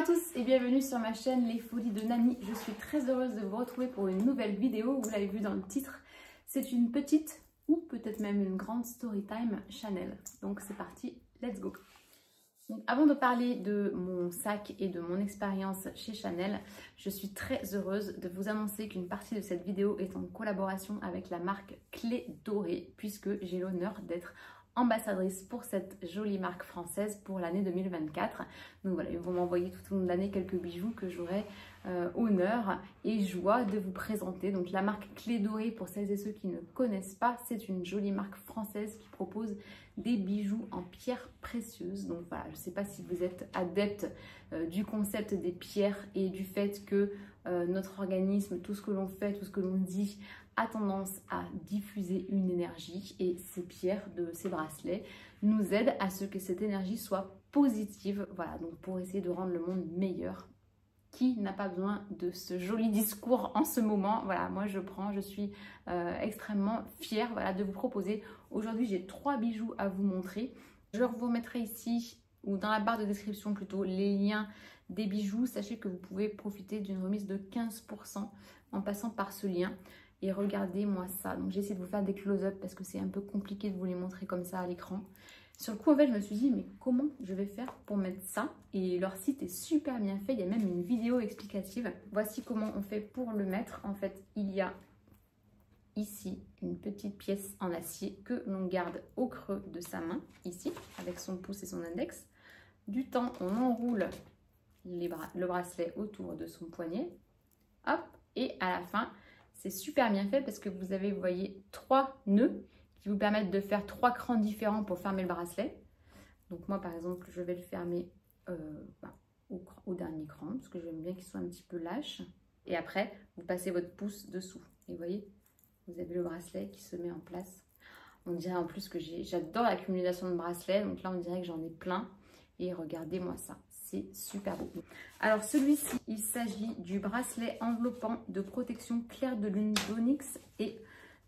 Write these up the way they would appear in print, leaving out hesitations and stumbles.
tous et bienvenue sur ma chaîne Les Folies de Nani. Je suis très heureuse de vous retrouver pour une nouvelle vidéo. Vous l'avez vu dans le titre, c'est une petite ou peut-être même une grande story time Chanel. Donc c'est parti, let's go. Donc, avant de parler de mon sac et de mon expérience chez Chanel, je suis très heureuse de vous annoncer qu'une partie de cette vidéo est en collaboration avec la marque Clé Dorée, puisque j'ai l'honneur d'être ambassadrice pour cette jolie marque française pour l'année 2024. Donc voilà, ils vont m'envoyer tout au long de l'année quelques bijoux que j'aurai honneur et joie de vous présenter. Donc la marque Clé Dorée, pour celles et ceux qui ne connaissent pas, c'est une jolie marque française qui propose des bijoux en pierres précieuses. Donc voilà, je ne sais pas si vous êtes adepte du concept des pierres et du fait que notre organisme, tout ce que l'on fait, tout ce que l'on dit, a tendance à diffuser une énergie, et ces pierres de ces bracelets nous aident à ce que cette énergie soit positive. Voilà, donc pour essayer de rendre le monde meilleur. Qui n'a pas besoin de ce joli discours en ce moment? Voilà, moi je suis extrêmement fière, voilà, de vous proposer. Aujourd'hui, j'ai 3 bijoux à vous montrer. Je vous mettrai ici, ou dans la barre de description plutôt, les liens des bijoux. Sachez que vous pouvez profiter d'une remise de 15% en passant par ce lien. Et regardez-moi ça. Donc j'ai essayé de vous faire des close-up parce que c'est un peu compliqué de vous les montrer comme ça à l'écran. Sur le coup, en fait, je me suis dit, mais comment je vais faire pour mettre ça? Et leur site est super bien fait. Il y a même une vidéo explicative. Voici comment on fait pour le mettre. En fait, il y a ici une petite pièce en acier que l'on garde au creux de sa main, ici, avec son pouce et son index. Du temps, on enroule le bracelet autour de son poignet. Hop, et à la fin, c'est super bien fait parce que vous avez, vous voyez, 3 nœuds qui vous permettent de faire 3 crans différents pour fermer le bracelet. Donc moi, par exemple, je vais le fermer au dernier cran parce que j'aime bien qu'il soit un petit peu lâche. Et après, vous passez votre pouce dessous. Et vous voyez, vous avez le bracelet qui se met en place. On dirait en plus que j'adore l'accumulation de bracelets. Donc là, on dirait que j'en ai plein. Et regardez-moi ça, c'est super beau. Alors celui-ci, il s'agit du bracelet enveloppant de protection clair de lune d'onyx et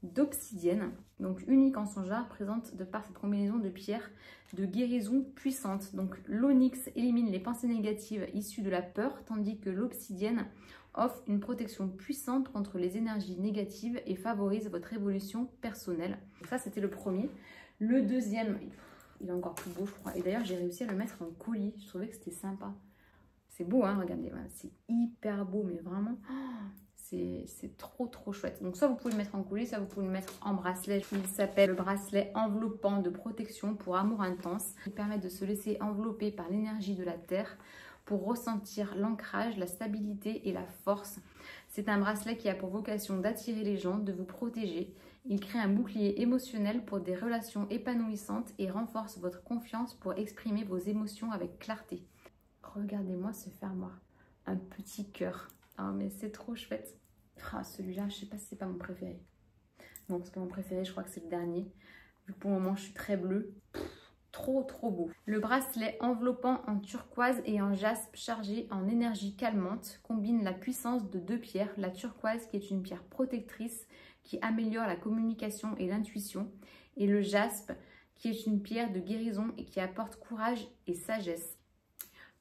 d'obsidienne. Donc unique en son genre, présente de par cette combinaison de pierres de guérison puissante. Donc l'onyx élimine les pensées négatives issues de la peur, tandis que l'obsidienne offre une protection puissante contre les énergies négatives et favorise votre évolution personnelle. Donc ça, c'était le premier. Le deuxième, il est encore plus beau, je crois. Et d'ailleurs, j'ai réussi à le mettre en colis. Je trouvais que c'était sympa. C'est beau, hein, regardez. Voilà, c'est hyper beau, mais vraiment, c'est trop chouette. Donc, soit vous pouvez le mettre en colis, soit vous pouvez le mettre en bracelet. Il s'appelle le bracelet enveloppant de protection pour amour intense. Il permet de se laisser envelopper par l'énergie de la terre pour ressentir l'ancrage, la stabilité et la force. C'est un bracelet qui a pour vocation d'attirer les gens, de vous protéger. Il crée un bouclier émotionnel pour des relations épanouissantes et renforce votre confiance pour exprimer vos émotions avec clarté. Regardez-moi ce fermoir, un petit cœur. Ah, mais c'est trop chouette. Ah, celui-là, je sais pas si c'est pas mon préféré. Non, parce que mon préféré, je crois que c'est le dernier. Vu que pour le moment, je suis très bleue. Trop beau. Le bracelet enveloppant en turquoise et en jaspe chargé en énergie calmante combine la puissance de 2 pierres, la turquoise qui est une pierre protectrice qui améliore la communication et l'intuition, et le jaspe qui est une pierre de guérison et qui apporte courage et sagesse.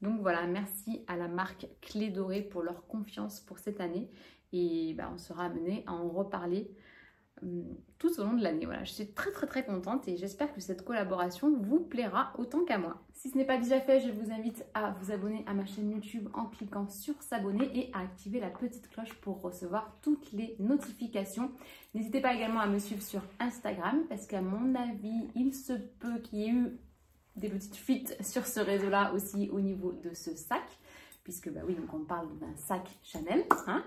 Donc voilà, merci à la marque Clé Dorée pour leur confiance pour cette année, et on sera amené à en reparler tout au long de l'année. Voilà, je suis très contente et j'espère que cette collaboration vous plaira autant qu'à moi. Si ce n'est pas déjà fait, je vous invite à vous abonner à ma chaîne YouTube en cliquant sur s'abonner et à activer la petite cloche pour recevoir toutes les notifications. N'hésitez pas également à me suivre sur Instagram parce qu'à mon avis, il se peut qu'il y ait eu des petites fuites sur ce réseau-là aussi au niveau de ce sac, puisque oui, donc on parle d'un sac Chanel, hein.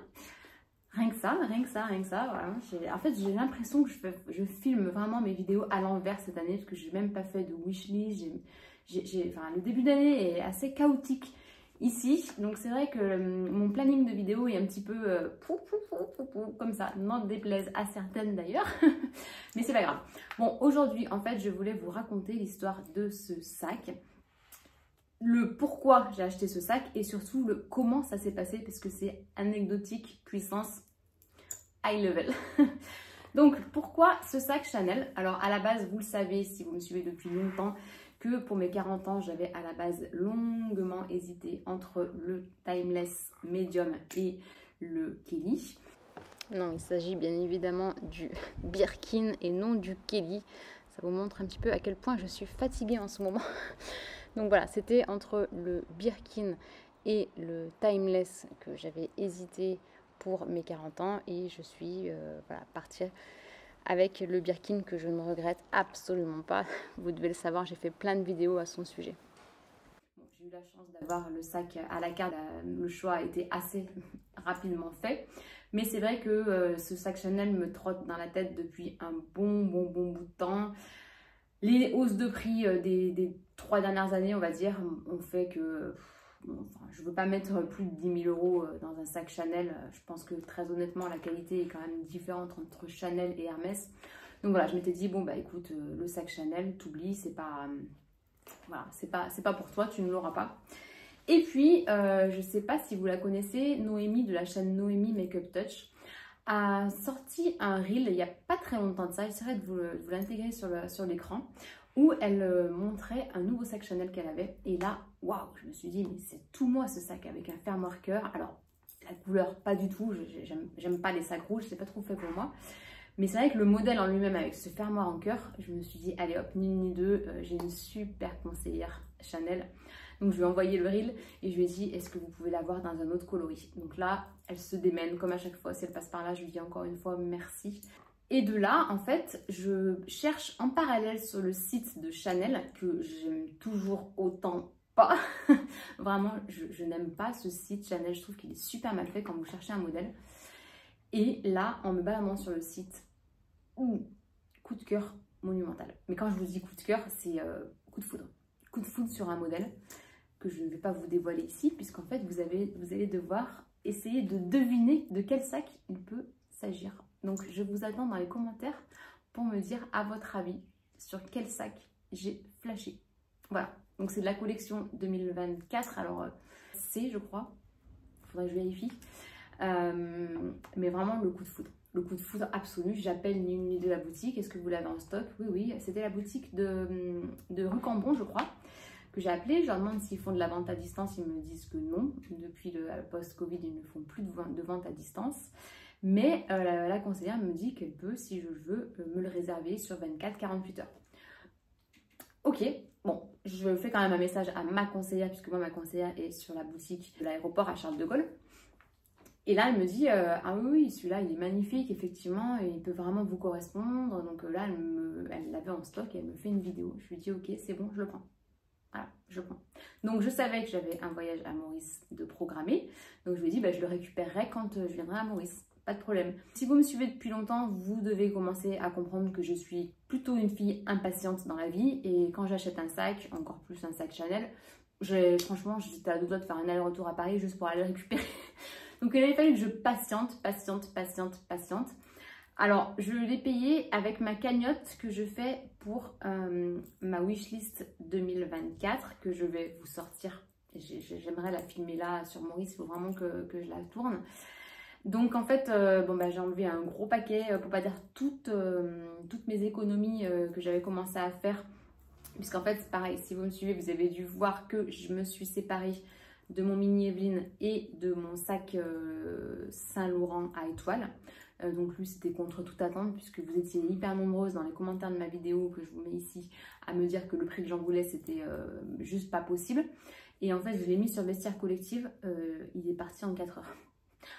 Rien que ça, voilà. En fait, j'ai l'impression que je filme vraiment mes vidéos à l'envers cette année, parce que j'ai même pas fait de wishlist. Le début d'année est assez chaotique ici, donc c'est vrai que mon planning de vidéo est un petit peu comme ça, n'en déplaise à certaines d'ailleurs, mais c'est pas grave. Bon, aujourd'hui, en fait, je voulais vous raconter l'histoire de ce sac. Le pourquoi j'ai acheté ce sac et surtout le comment ça s'est passé, parce que c'est anecdotique, puissance high level. Donc pourquoi ce sac Chanel? Alors à la base, vous le savez si vous me suivez depuis longtemps, que pour mes 40 ans, j'avais à la base longuement hésité entre le Timeless Medium et le Kelly. Non, il s'agit bien évidemment du Birkin et non du Kelly. Ça vous montre un petit peu à quel point je suis fatiguée en ce moment. Donc voilà, c'était entre le Birkin et le Timeless que j'avais hésité pour mes 40 ans. Et je suis voilà, partie avec le Birkin que je ne regrette absolument pas. Vous devez le savoir, j'ai fait plein de vidéos à son sujet. Bon, j'ai eu la chance d'avoir le sac à la carte. Le choix a été assez rapidement fait. Mais c'est vrai que ce sac Chanel me trotte dans la tête depuis un bon bout de temps. Les hausses de prix des 3 dernières années, on va dire, ont fait que enfin, je ne veux pas mettre plus de 10 000 € dans un sac Chanel. Je pense que très honnêtement, la qualité est quand même différente entre Chanel et Hermès. Donc voilà, je m'étais dit, bon bah écoute, le sac Chanel, t'oublies, c'est pas, voilà, c'est pas pour toi, tu ne l'auras pas. Et puis, je ne sais pas si vous la connaissez, Noémie de la chaîne Noémie Makeup Touch a sorti un reel il n'y a pas très longtemps de ça, j'essaierai de vous l'intégrer sur l'écran, où elle montrait un nouveau sac Chanel qu'elle avait. Et là, waouh, je me suis dit, mais c'est tout moi ce sac avec un fermoir cœur. Alors, la couleur, pas du tout, j'aime pas les sacs rouges, c'est pas trop fait pour moi. Mais c'est vrai que le modèle en lui-même avec ce fermoir en cœur, je me suis dit, allez hop, ni une ni deux, j'ai une super conseillère Chanel. Donc je lui ai envoyé le reel et je lui ai dit, est-ce que vous pouvez l'avoir dans un autre coloris? Donc là, elle se démène comme à chaque fois. Si elle passe par là, je lui dis encore une fois merci. Et de là, en fait, je cherche en parallèle sur le site de Chanel, que j'aime toujours autant pas. Vraiment, je n'aime pas ce site Chanel. Je trouve qu'il est super mal fait quand vous cherchez un modèle. Et là, en me baladant sur le site, coup de cœur monumental. Mais quand je vous dis coup de cœur, c'est coup de foudre. Coup de foudre sur un modèle que je ne vais pas vous dévoiler ici, puisqu'en fait, vous allez devoir essayer de deviner de quel sac il peut s'agir. Donc, je vous attends dans les commentaires pour me dire, à votre avis, sur quel sac j'ai flashé. Voilà, donc c'est de la collection 2024, alors c'est, je crois, il faudrait que je vérifie, mais vraiment le coup de foudre. Le coup de foudre absolu, j'appelle ni une ni deux la boutique. Est-ce que vous l'avez en stock? Oui, c'était la boutique de rue Cambon, je crois, que j'ai appelé. Je leur demande s'ils font de la vente à distance. Ils me disent que non. Depuis le post-Covid, ils ne font plus de vente à distance. Mais la conseillère me dit qu'elle peut, si je veux, me le réserver sur 24-48 heures. Ok, bon, je fais quand même un message à ma conseillère, puisque moi, ma conseillère est sur la boutique de l'aéroport à Charles de Gaulle. Et là, elle me dit, ah oui, celui-là, il est magnifique, effectivement, et il peut vraiment vous correspondre. Donc là, elle l'avait en stock et elle me fait une vidéo. Je lui dis, ok, c'est bon, je le prends. Voilà, je prends. Donc, je savais que j'avais un voyage à Maurice de programmer. Donc, je lui ai dit, bah, je le récupérerai quand je viendrai à Maurice. Pas de problème. Si vous me suivez depuis longtemps, vous devez commencer à comprendre que je suis plutôt une fille impatiente dans la vie. Et quand j'achète un sac, encore plus un sac Chanel, franchement, j'étais à deux doigts de faire un aller-retour à Paris juste pour aller le récupérer. Donc, il avait fallu que je patiente. Alors, je l'ai payé avec ma cagnotte que je fais pour ma wishlist 2024 que je vais vous sortir. J'aimerais la filmer là sur Maurice, il faut vraiment que je la tourne. Donc, en fait, bon, bah, j'ai enlevé un gros paquet, pour pas dire toutes mes économies que j'avais commencé à faire. Puisqu'en fait, c'est pareil, si vous me suivez, vous avez dû voir que je me suis séparée de mon mini Evelyne et de mon sac Saint-Laurent à étoiles. Donc lui, c'était contre toute attente, puisque vous étiez hyper nombreuses dans les commentaires de ma vidéo que je vous mets ici à me dire que le prix que j'en voulais, c'était juste pas possible. Et en fait, je l'ai mis sur Vestiaire Collective, il est parti en 4 heures.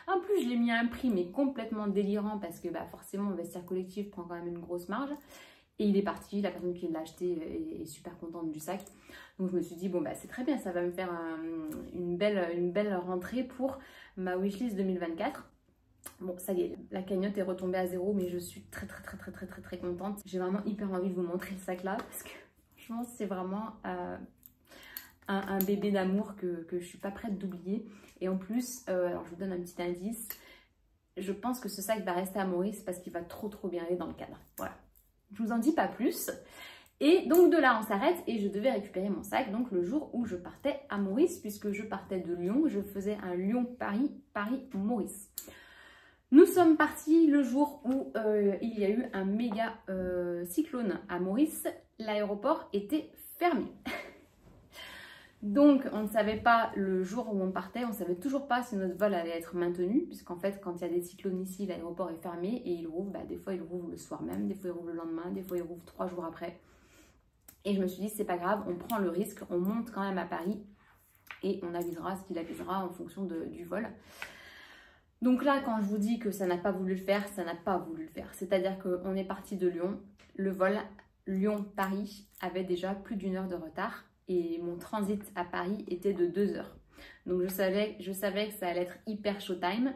En plus, je l'ai mis à un prix mais complètement délirant, parce que bah, forcément, Vestiaire Collective prend quand même une grosse marge. Et il est parti, la personne qui l'a acheté est super contente du sac. Donc je me suis dit, bon bah c'est très bien, ça va me faire une belle rentrée pour ma wishlist 2024. Bon, ça y est, la cagnotte est retombée à zéro, mais je suis très contente. J'ai vraiment hyper envie de vous montrer le sac là, parce que franchement, c'est vraiment un bébé d'amour que je suis pas prête d'oublier. Et en plus, alors je vous donne un petit indice, je pense que ce sac va rester à Maurice parce qu'il va trop bien aller dans le cadre. Voilà. Je vous en dis pas plus. Et donc de là, on s'arrête et je devais récupérer mon sac. Donc le jour où je partais à Maurice, puisque je partais de Lyon, je faisais un Lyon-Paris, Paris-Maurice. Nous sommes partis le jour où il y a eu un méga cyclone à Maurice. L'aéroport était fermé. Donc, on ne savait pas le jour où on partait, on ne savait toujours pas si notre vol allait être maintenu, puisqu'en fait, quand il y a des cyclones ici, l'aéroport est fermé et il rouvre, des fois il rouvre le soir même, des fois il rouvre le lendemain, des fois il rouvre 3 jours après. Et je me suis dit, c'est pas grave, on prend le risque, on monte quand même à Paris et on avisera ce qu'il avisera en fonction du vol. Donc là, quand je vous dis que ça n'a pas voulu le faire, ça n'a pas voulu le faire. C'est-à-dire qu'on est parti de Lyon, le vol Lyon-Paris avait déjà plus d'1 heure de retard. Et mon transit à Paris était de 2 heures. Donc je savais que ça allait être hyper showtime.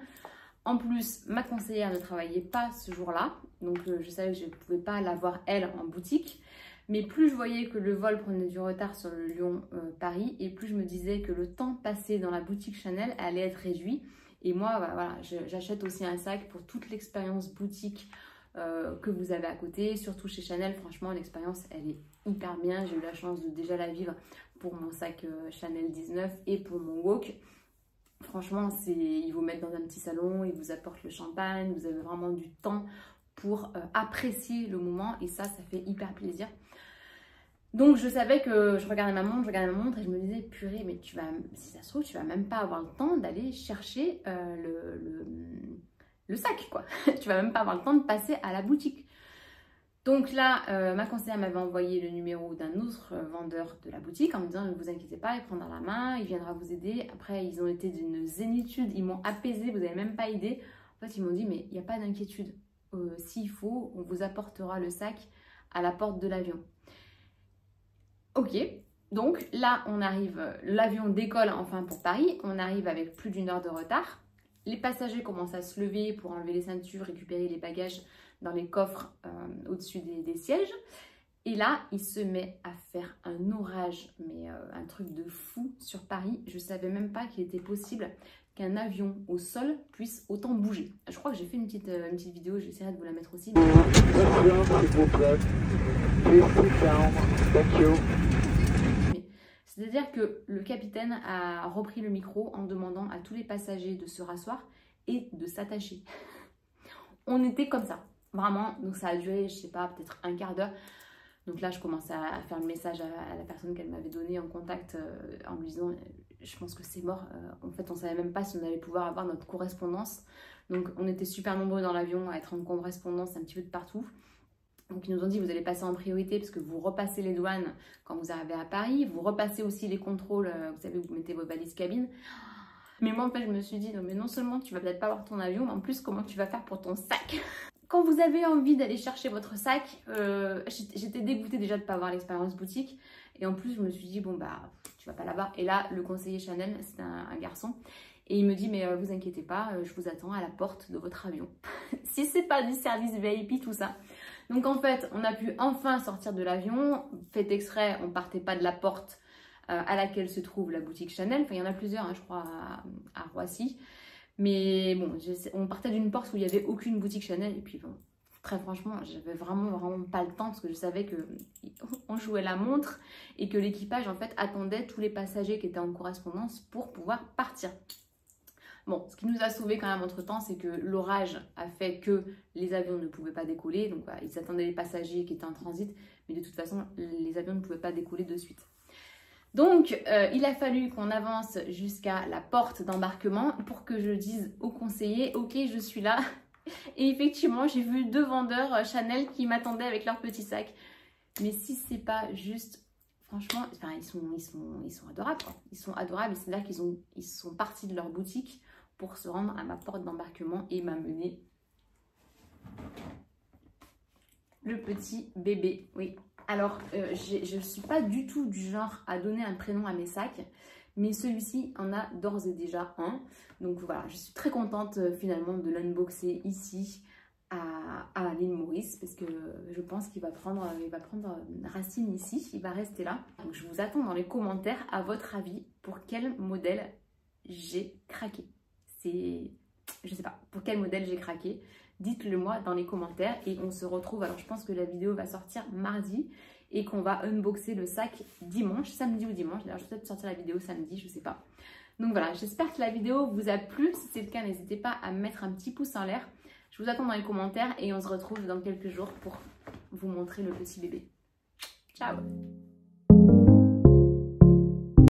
En plus, ma conseillère ne travaillait pas ce jour-là. Donc je savais que je ne pouvais pas la voir elle en boutique. Mais plus je voyais que le vol prenait du retard sur le Lyon-Paris, et plus je me disais que le temps passé dans la boutique Chanel allait être réduit. Et moi, voilà, j'achète aussi un sac pour toute l'expérience boutique que vous avez à côté, surtout chez Chanel. Franchement, l'expérience elle est hyper bien. J'ai eu la chance de déjà la vivre pour mon sac Chanel 19 et pour mon wok. Franchement, ils vous mettent dans un petit salon, ils vous apportent le champagne, vous avez vraiment du temps pour apprécier le moment et ça fait hyper plaisir. Donc je savais que je regardais ma montre et je me disais purée, mais si ça se trouve, tu vas même pas avoir le temps d'aller chercher le sac, quoi. Tu vas même pas avoir le temps de passer à la boutique. Donc là, ma conseillère m'avait envoyé le numéro d'un autre vendeur de la boutique en me disant ne vous inquiétez pas, il prendra la main, il viendra vous aider. Après, ils ont été d'une zénitude, ils m'ont apaisé, vous n'avez même pas idée. En fait, ils m'ont dit mais il n'y a pas d'inquiétude. S'il faut, on vous apportera le sac à la porte de l'avion. Ok, donc là, on arrive, l'avion décolle enfin pour Paris, on arrive avec plus d'1 heure de retard. Les passagers commencent à se lever pour enlever les ceintures, récupérer les bagages dans les coffres au-dessus des sièges. Et là, il se met à faire un orage, mais un truc de fou sur Paris. Je ne savais même pas qu'il était possible qu'un avion au sol puisse autant bouger. Je crois que j'ai fait une petite vidéo, j'essaierai de vous la mettre aussi. C'est-à-dire que le capitaine a repris le micro en demandant à tous les passagers de se rasseoir et de s'attacher. On était comme ça, vraiment. Donc ça a duré, je sais pas, peut-être un quart d'heure. Donc là, je commençais à faire le message à la personne qu'elle m'avait donné en contact en lui disant je pense que c'est mort. En fait, on savait même pas si on allait pouvoir avoir notre correspondance. Donc on était super nombreux dans l'avion à être en correspondance un petit peu de partout. Donc ils nous ont dit vous allez passer en priorité parce que vous repassez les douanes quand vous arrivez à Paris, vous repassez aussi les contrôles, vous savez, vous mettez vos valises cabine. Mais moi en fait je me suis dit non mais non seulement tu vas peut-être pas avoir ton avion, mais en plus comment tu vas faire pour ton sac? Quand vous avez envie d'aller chercher votre sac, j'étais dégoûtée déjà de ne pas avoir l'expérience boutique. Et en plus je me suis dit bon bah tu vas pas là-bas. Et là le conseiller Chanel, c'est un garçon. Et il me dit mais vous inquiétez pas, je vous attends à la porte de votre avion. Si c'est pas du service VIP tout ça. Donc en fait, on a pu enfin sortir de l'avion. Fait exprès, on partait pas de la porte à laquelle se trouve la boutique Chanel. Enfin, il y en a plusieurs, hein, je crois, à Roissy. Mais bon, on partait d'une porte où il n'y avait aucune boutique Chanel. Et puis bon, très franchement, j'avais vraiment pas le temps parce que je savais qu'on jouait la montre et que l'équipage en fait attendait tous les passagers qui étaient en correspondance pour pouvoir partir. Bon, ce qui nous a sauvés quand même entre temps, c'est que l'orage a fait que les avions ne pouvaient pas décoller. Donc voilà, ils attendaient les passagers qui étaient en transit, mais de toute façon, les avions ne pouvaient pas décoller de suite. Donc, il a fallu qu'on avance jusqu'à la porte d'embarquement pour que je dise au conseiller, ok, je suis là. Et effectivement, j'ai vu 2 vendeurs Chanel qui m'attendaient avec leur petit sac. Mais si c'est pas juste, franchement, enfin, ils sont adorables, quoi. Ils sont adorables, c'est-à-dire qu'ils sont partis de leur boutique pour se rendre à ma porte d'embarquement et m'amener le petit bébé. Oui. Alors, je ne suis pas du tout du genre à donner un prénom à mes sacs, mais celui-ci en a d'ores et déjà un. Donc voilà, je suis très contente finalement de l'unboxer ici à l'île Maurice, parce que je pense qu'il va prendre racine ici, il va rester là. Donc je vous attends dans les commentaires à votre avis pour quel modèle j'ai craqué. Je sais pas pour quel modèle j'ai craqué. Dites-le moi dans les commentaires et on se retrouve. Alors je pense que la vidéo va sortir mardi et qu'on va unboxer le sac dimanche, samedi ou dimanche. D'ailleurs je vais peut-être sortir la vidéo samedi, je sais pas. Donc voilà, j'espère que la vidéo vous a plu. Si c'est le cas, n'hésitez pas à mettre un petit pouce en l'air. Je vous attends dans les commentaires et on se retrouve dans quelques jours pour vous montrer le petit bébé. Ciao!